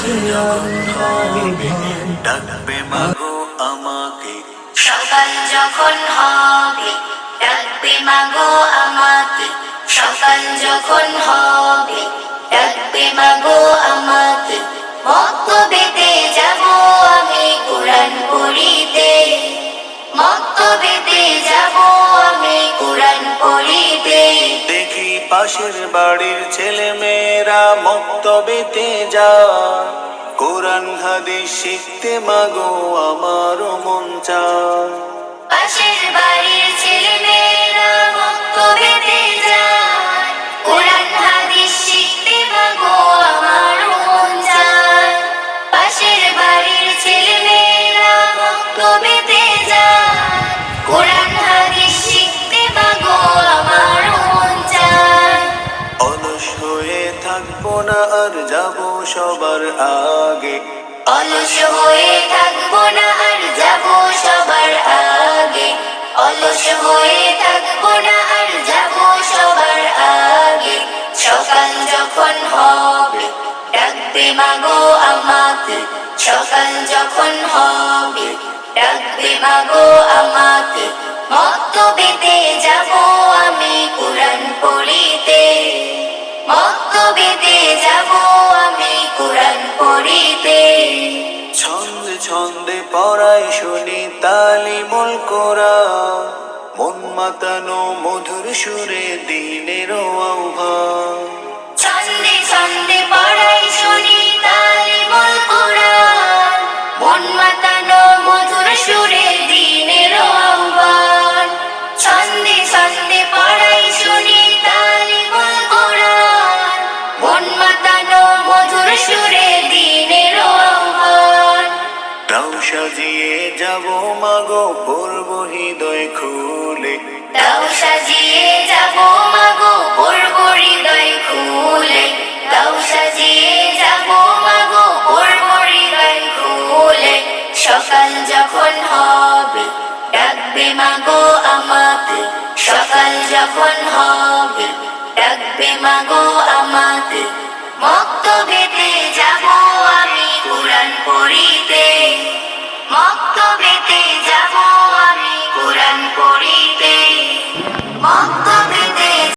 যখন হবে ডাকবে মাগো আমাকে, সকাল যখন হবে ডাকবে মাগো আমাকে, সকাল যখন হবে ডাকবে মাগো আমাকে, মক্তবেতে যাব আমি কোরআন পড়িতে, মক্তবেতে যাব আমি কোরআন পড়িতে। দেখি পাশের বাড়ির ছেলে মেয়েরা মক্তবেতে যায়, কোরআন হাদিস শিখতে মাগো আমারও মন চায়। পাশের বাড়ির ছেলে মেয়েরা মক্তবেতে যায়, কোরআন হাদিস শিখতে মাগো আমার মন চায়। পাশের বাড়ির ছেলে মেয়েরা মক্তবেতে যায়, কোরআন হাদিস শিখতে মাগো আমার মন চায়। অলস হয়ে থাকবো না আর যাব সবার আগে, অলস হয়ে থাকবো না আর যাব সবার আগে, অলস হয়ে থাকবো না আর যাব সবার আগে। সকাল যখন হবে ডাকবে মাগো আমাকে, সকাল যখন হবে ডাকবে মাগো আমাকে, মক্তবেতে যাব আমি কোরআন পড়িতে, মক্তবেতে যাব আমি কোরআন পড়িতে। ছন্দে ছন্দে পড়াই শুনি তালিমুল কোরআন, মন মাতানো মধুর সুরে দিনের আহ্বান। ছন্দে ছন্দে পড়াই শুনি তালিমুল কোরআন, মন মাতানো মধুর সুরে দিনের আহ্বান। ছন্দে ছন্দে পড়াই শুনি তালিমুল কোরআন, মন মাতানো মধুর সুরে দিনের আহ্বান। তাও সাজিয়ে যাব মাগো পূর্ব হৃদয় খুলে, তাও সাজিয়ে যাব মাগো পূর্ব হৃদয় খুলে, তাও সাজিয়ে যাব মাগো পূর্ব হৃদয় খুলে। সকাল যখন হবে ডাকবে মাগো আমাকে, সকাল যখন হবে ডাকবে মাগো আমাকে,